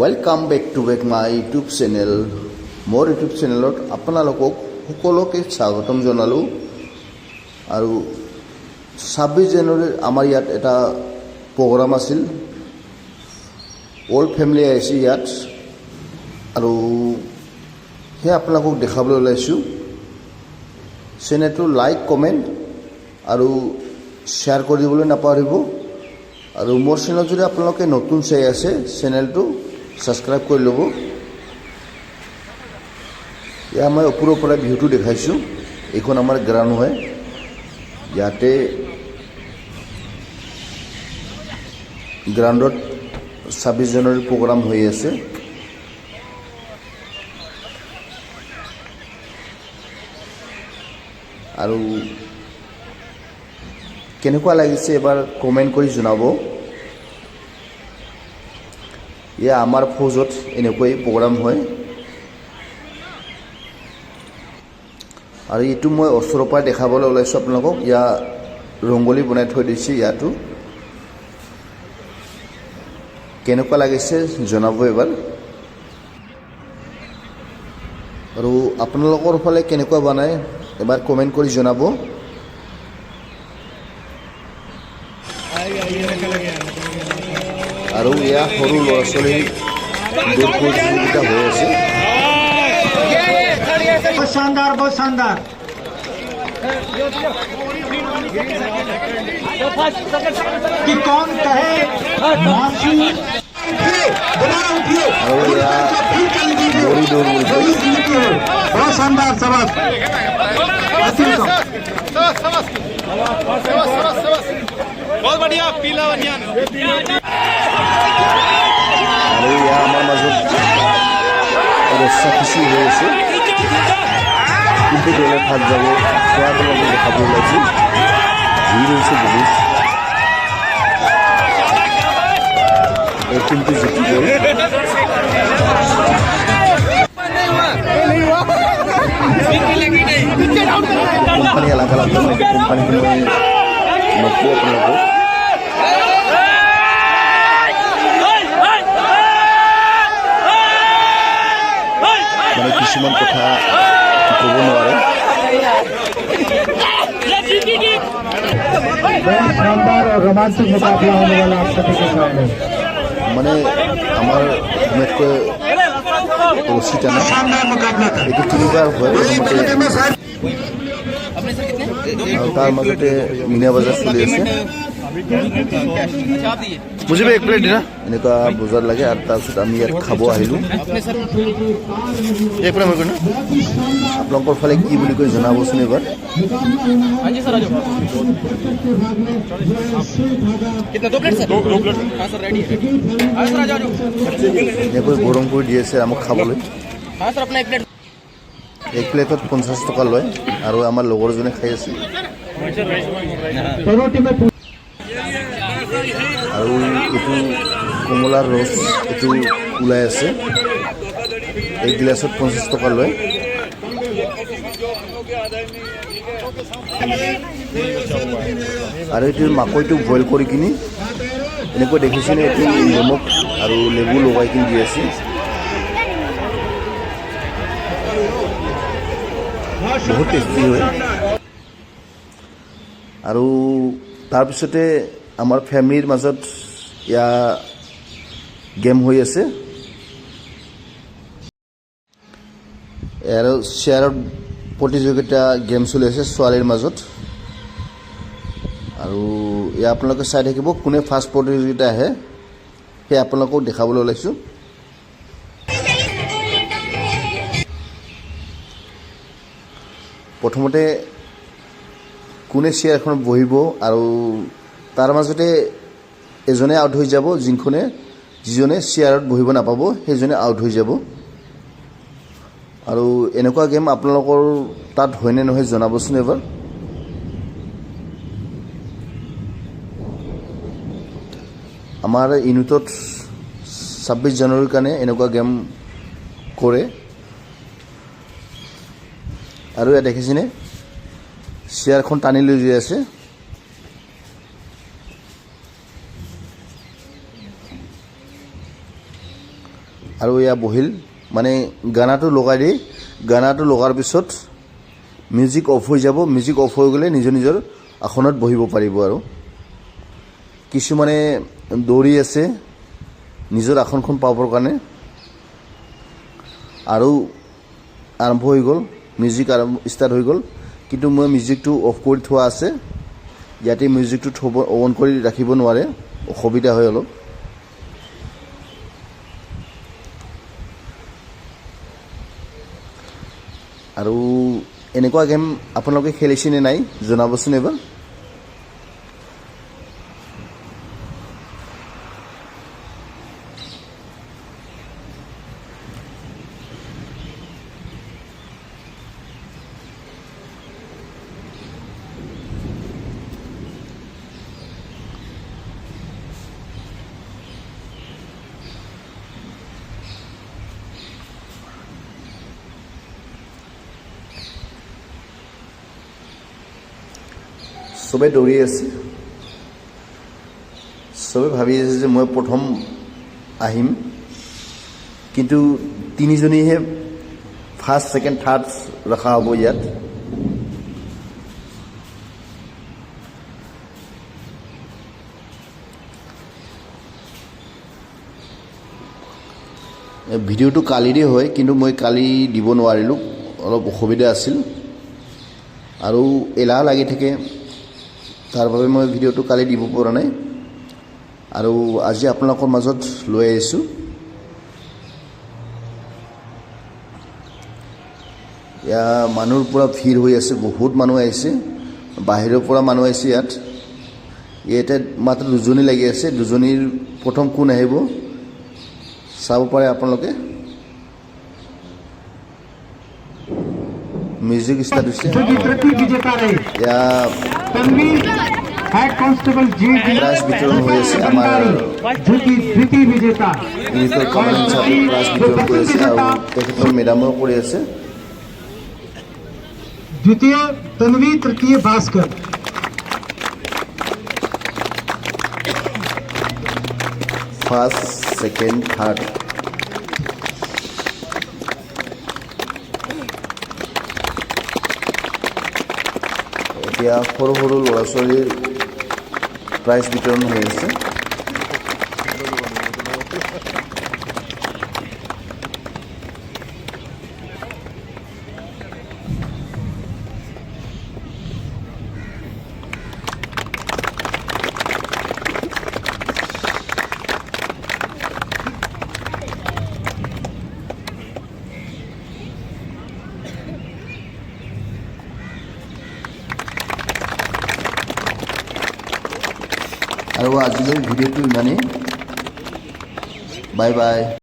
Welcome back to my YouTube channel. মোৰ YouTube চেনেলত আপোনালোকক সকলোকে স্বাগতম জনালোঁ। আৰু 26 জানুৱাৰীৰ আমাৰ ইয়াত এটা প্ৰগ্ৰাম আছিল, অল ফেমিলি আহিছে ইয়াত, আৰু সেয়া আপোনালোকক দেখাবলৈ ওলাইছোঁ। চেনেলটো লাইক কমেণ্ট আৰু শ্বেয়াৰ কৰি দিবলৈ নাপাহৰিব। আৰু মোৰ চেনেল যদি আপোনালোকে নতুন চাই আছে, চেনেলটো ছাবস্ক্ৰাইব কৰি ল'ব। এয়া মই ওপৰৰ পৰা ভিউটো দেখাইছোঁ। এইখন আমাৰ গ্ৰাউণ্ড হয়। ইয়াতে গ্ৰাউণ্ডত 26 জানুৱাৰীৰ প্ৰগ্ৰাম হৈ আছে। আৰু কেনেকুৱা লাগিছে এবাৰ কমেণ্ট কৰি জনাব। এয়া আমাৰ ফৌজত এনেকুৱাই প্ৰগ্ৰাম হয়। আৰু এইটো মই ওচৰৰ পৰা দেখাবলৈ ওলাইছোঁ আপোনালোকক। ইয়াৰ ৰংগলী বনাই থৈ দিছে। ইয়াতো কেনেকুৱা লাগিছে জনাব এবাৰ। আৰু আপোনালোকৰ ফালে কেনেকুৱা বনায় এবাৰ কমেণ্ট কৰি জনাব। আৰু এয়া সৰু ল'ৰা ছোৱালীৰ দৌৰ প্ৰতিযোগিতা হৈ আছে। शानदार, बहुत शानदार। कि कौन कहे माफी दोबारा उठिए, गोरी दौड़ बहुत शानदार। शाबाश, बहुत बढ़िया। पीला बनियान আৰু এয়া আমাৰ মাজত ৰচা খুচি হৈ আছে। কিন্তু দলে ভাত যাব সেয়া তোমালোকে দেখাব ওলাইছোঁ। ভিৰ হৈছে বহুত। এই টিমটো জিকি গ'ল। কোম্পানী এলেকা লাগবে, কোম্পানীখিনি মই নকওঁ আপোনালোকক। মানে কিছুমান কথা ক'ব নোৱাৰে। बहुत शानदार और रोमांचक मुकाबला होने वाला आप सभी के सामने। মানে আমাৰ সময়তকৈ ৰছী টানা शानदार मुकाबला था। এইটো তিনিবাৰ হয় প্ৰথমতে। আৰু তাৰ মাজতে মিনা বজাৰ চলি আছে। বুজিব এক প্লেট দিনা এনেকুৱা বজাৰ লাগে। আৰু তাৰপিছত আমি ইয়াত খাব আহিলোঁ। আপোনালোকৰ ফালে কি বুলি কৈ জনাবচোন এবাৰ। এনেকৈ গৰম কৰি দি আছে আমাক খাবলৈ। এক প্লেটত 50 টকা লয়। আৰু আমাৰ লগৰজনে খাই আছে। दोनों टीमें আৰু এইটো কমলাৰ ৰস এইটো ওলাই আছে। এক গিলাচত 50 টকা লয়। আৰু এইটো মাকৈটো বইল কৰি কিনি এনেকৈ দেখিছেনে, এইটো নিমখ আৰু লেবু লগাই কিনি দি আছে। বহুত টেষ্টি হয়। আৰু তাৰপিছতে আমাৰ ফেমিলিৰ মাজত এয়া গেম হৈ আছে। আৰু শ্বেয়াৰৰ প্ৰতিযোগিতা গেম চলি আছে ছোৱালীৰ মাজত। আৰু এয়া আপোনালোকে চাই থাকিব, কোনে ফাৰ্ষ্ট প্ৰতিযোগিতা আহে সেই আপোনালোকক দেখাবলৈ ওলাইছোঁ। প্ৰথমতে কোনে চেয়াৰখনত বহিব, আৰু তাৰ মাজতে এজনে আউট হৈ যাব। যিজনে চেয়াৰত বহিব নাপাব সেইজনে আউট হৈ যাব। আৰু এনেকুৱা গেম আপোনালোকৰ তাত হয়নে নহয় জনাবচোন এবাৰ। আমাৰ ইউনিটত 26 জানুৱাৰীৰ কাৰণে এনেকুৱা গেম কৰে। আৰু ইয়াত দেখিছেনে চেয়াৰখন টানি লৈ গৈ আছে। আৰু এয়া বহিল মানে গানাটো লগাই দি গানাটো লগাৰ পিছত মিউজিক অফ হৈ যাব মিউজিক অফ হৈ গ'লে নিজৰ নিজৰ আসনত বহিব পাৰিব আৰু কিছুমানে দৌৰি আছে নিজৰ আসনখন পাবৰ কাৰণে আৰু আৰম্ভ হৈ গ'ল মিউজিক ষ্টাৰ্ট হৈ গ'ল কিন্তু মই মিউজিকটো অফ কৰি থোৱা আছে ইয়াতে মিউজিকটো থ'ব অন কৰি ৰাখিব নোৱাৰে অসুবিধা হয় অলপ আৰু এনেকুৱা গেম আপোনালোকে খেলিছেনে নাই জনাবচোন এবাৰ চবে দৌৰি আছে চবে ভাবি আছে যে মই প্ৰথম আহিম কিন্তু তিনিজনীহে ফাৰ্ষ্ট ছেকেণ্ড থাৰ্ড ৰখা হ'ব ইয়াত ভিডিঅ'টো কালিৰে হয় কিন্তু মই কালি দিব নোৱাৰিলোঁ অলপ অসুবিধা আছিল আৰু এলাহ লাগি থাকে তাৰ বাবে মই ভিডিঅ'টো কালি দিব পৰা নাই আৰু আজি আপোনালোকৰ মাজত লৈ আহিছোঁ ইয়া মানুহৰ পৰা ভিৰ হৈ আছে বহুত মানুহ আহিছে বাহিৰৰ পৰা মানুহ আহিছে ইয়াতে মাত্ৰ দুজনী লাগি আছে দুজনীৰ প্ৰথম কোন আহিব চাব পাৰে আপোনালোকে মিউজিক ষ্টাৰ্ট হৈছে ইয়া हेड कांस्टेबल जी प्राइज वितरण হৈ আছে আমাৰ द्वितीय विजेता ইউনিফৰ্ম কমান্ড হিচাপে প্ৰাইজ বিতৰণ কৰি আছে আৰু তেখেতৰ মেডামো কৰি আছে द्वितीय तन्वी तृतीय भास्कर ফাৰ্ষ্ট ছেকেণ্ড থাৰ্ড এতিয়া সৰু সৰু ল'ৰা ছোৱালীৰ প্ৰাইজ বিতৰণ হৈ আছে আৰু আজিলৈ ভিডিঅ'টো ইমানেই বাই বাই